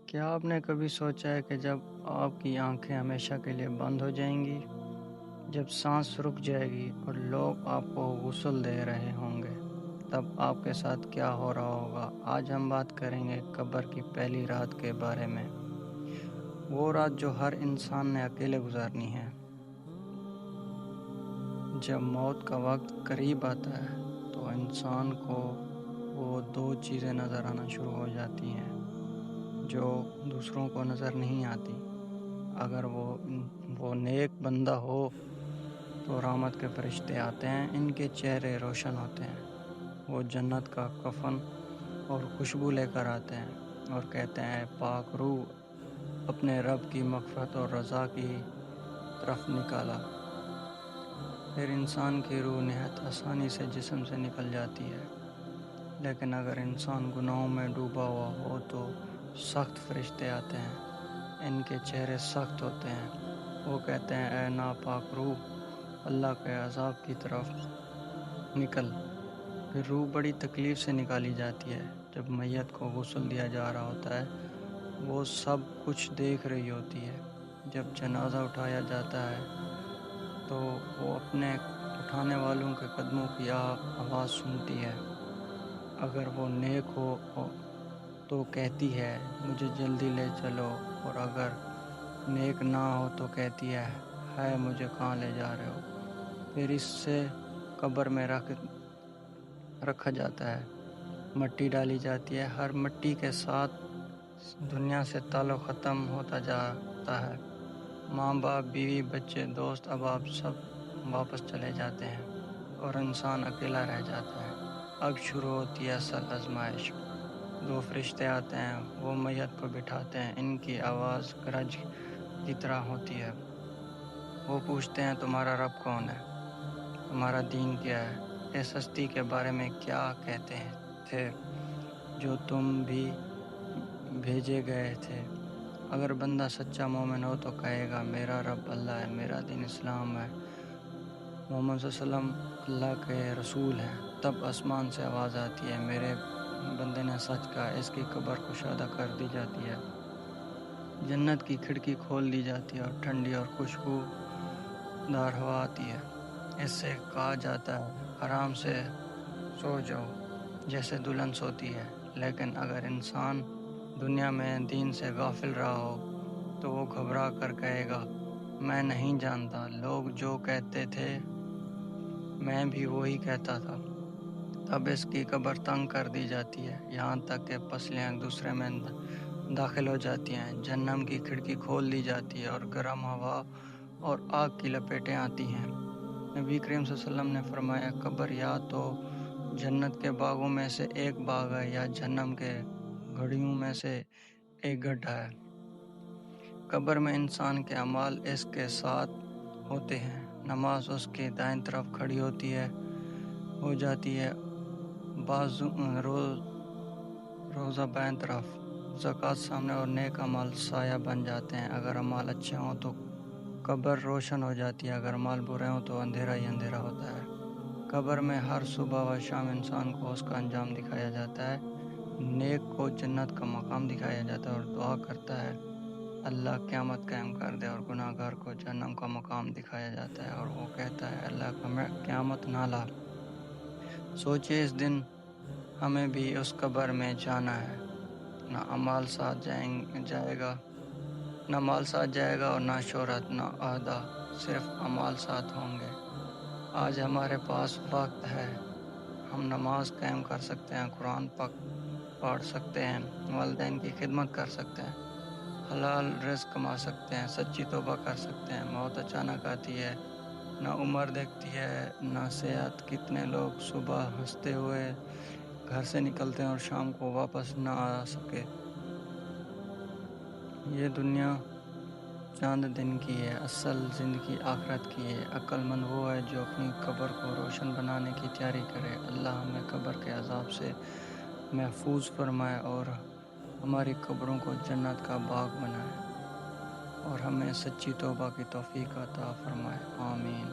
کیا آپ نے کبھی سوچا ہے کہ جب آپ کی آنکھیں ہمیشہ کے لیے بند ہو جائیں گی، جب سانس رک جائے گی اور لوگ آپ کو غسل دے رہے ہوں گے، تب آپ کے ساتھ کیا ہو رہا ہوگا؟ آج ہم بات کریں گے قبر کی پہلی رات کے بارے میں، وہ رات جو ہر انسان نے اکیلے گزارنی ہے۔ جب موت کا وقت قریب آتا ہے تو انسان کو وہ دو چیزیں نظر آنا شروع ہو جاتی ہیں جو دوسروں کو نظر نہیں آتی۔ اگر وہ نیک بندہ ہو تو رحمت کے فرشتے آتے ہیں، ان کے چہرے روشن ہوتے ہیں، وہ جنت کا کفن اور خوشبو لے کر آتے ہیں اور کہتے ہیں پاک روح اپنے رب کی مغفرت اور رضا کی طرف نکالا۔ پھر انسان کی روح نہایت آسانی سے جسم سے نکل جاتی ہے، لیکن اگر انسان گناہوں میں ڈوبا ہوا ہو تو سخت فرشتے آتے ہیں، ان کے چہرے سخت ہوتے ہیں، وہ کہتے ہیں اے ناپاک روح اللہ کے عذاب کی طرف نکل۔ پھر روح بڑی تکلیف سے نکالی جاتی ہے۔ جب میت کو غسل دیا جا رہا ہوتا ہے وہ سب کچھ دیکھ رہی ہوتی ہے۔ جب جنازہ اٹھایا جاتا ہے تو وہ اپنے اٹھانے والوں کے قدموں کی آواز سنتی ہے۔ اگر وہ نیک ہو تو کہتی ہے مجھے جلدی لے چلو، اور اگر نیک نہ ہو تو کہتی ہے ہائے مجھے کہاں لے جا رہے ہو۔ پھر اس سے قبر میں رکھا جاتا ہے، مٹی ڈالی جاتی ہے، ہر مٹی کے ساتھ دنیا سے تعلق ختم ہوتا جاتا ہے۔ ماں باپ، بیوی، بچے، دوست، احباب سب واپس چلے جاتے ہیں اور انسان اکیلا رہ جاتا ہے۔ اب شروع ہوتی ہے اصل آزمائش۔ دو فرشتے آتے ہیں، وہ میت کو بٹھاتے ہیں، ان کی آواز گرج کی طرح ہوتی ہے۔ وہ پوچھتے ہیں تمہارا رب کون ہے؟ تمہارا دین کیا ہے؟ اس ہستی کے بارے میں کیا کہتے تھے جو تم بھی بھیجے گئے تھے؟ اگر بندہ سچا مومن ہو تو کہے گا میرا رب اللہ ہے، میرا دین اسلام ہے، محمد صلی اللہ علیہ وسلم اللہ کے رسول ہیں۔ تب آسمان سے آواز آتی ہے میرے بندے نے سچ کہا، اس کی قبر کشادہ کر دی جاتی ہے، جنت کی کھڑکی کھول دی جاتی ہے اور ٹھنڈی اور خوشبو دار ہوا آتی ہے۔ اس سے کہا جاتا ہے آرام سے سو جاؤ جیسے دلہن سوتی ہے۔ لیکن اگر انسان دنیا میں دین سے غافل رہا ہو تو وہ گھبرا کر کہے گا میں نہیں جانتا، لوگ جو کہتے تھے میں بھی وہی کہتا تھا۔ تب اس کی قبر تنگ کر دی جاتی ہے، یہاں تک کہ پسلیاں ایک دوسرے میں داخل ہو جاتی ہیں، جہنم کی کھڑکی کھول دی جاتی ہے اور گرم ہوا اور آگ کی لپیٹیں آتی ہیں۔ نبی کریم صلی اللہ علیہ وسلم نے فرمایا قبر یا تو جنت کے باغوں میں سے ایک باغ ہے یا جہنم کے گھڑیوں میں سے ایک گڈھا ہے۔ قبر میں انسان کے اعمال اس کے ساتھ ہوتے ہیں۔ نماز اس کی دائیں طرف کھڑی ہو جاتی ہے، روزہ بائیں طرف، زکوٰۃ سامنے اور نیک اعمال سایہ بن جاتے ہیں۔ اگر اعمال اچھے ہوں تو قبر روشن ہو جاتی ہے، اگر اعمال برے ہوں تو اندھیرا ہی اندھیرا ہوتا ہے۔ قبر میں ہر صبح و شام انسان کو اس کا انجام دکھایا جاتا ہے۔ نیک کو جنت کا مقام دکھایا جاتا ہے اور دعا کرتا ہے اللہ قیامت قائم کر دے، اور گناہ گار کو جہنم کا مقام دکھایا جاتا ہے اور وہ کہتا ہے اللہ قیامت نہ لا۔ سوچئے اس دن ہمیں بھی اس قبر میں جانا ہے، نہ مال ساتھ جائے گا اور نہ شہرت، نہ عہدہ، صرف اعمال ساتھ ہوں گے۔ آج ہمارے پاس وقت ہے، ہم نماز قائم کر سکتے ہیں، قرآن پڑھ سکتے ہیں، والدین کی خدمت کر سکتے ہیں، حلال رزق کما سکتے ہیں، سچی توبہ کر سکتے ہیں۔ موت اچانک آتی ہے، نہ عمر دیکھتی ہے نہ صحت۔ کتنے لوگ صبح ہنستے ہوئے گھر سے نکلتے ہیں اور شام کو واپس نہ آ سکے۔ یہ دنیا چاند دن کی ہے، اصل زندگی آخرت کی ہے۔ عقل مند وہ ہے جو اپنی قبر کو روشن بنانے کی تیاری کرے۔ اللہ ہمیں قبر کے عذاب سے محفوظ فرمائے اور ہماری قبروں کو جنت کا باغ بنائے اور ہمیں سچی توبہ کی توفیق عطا فرمائے، آمین۔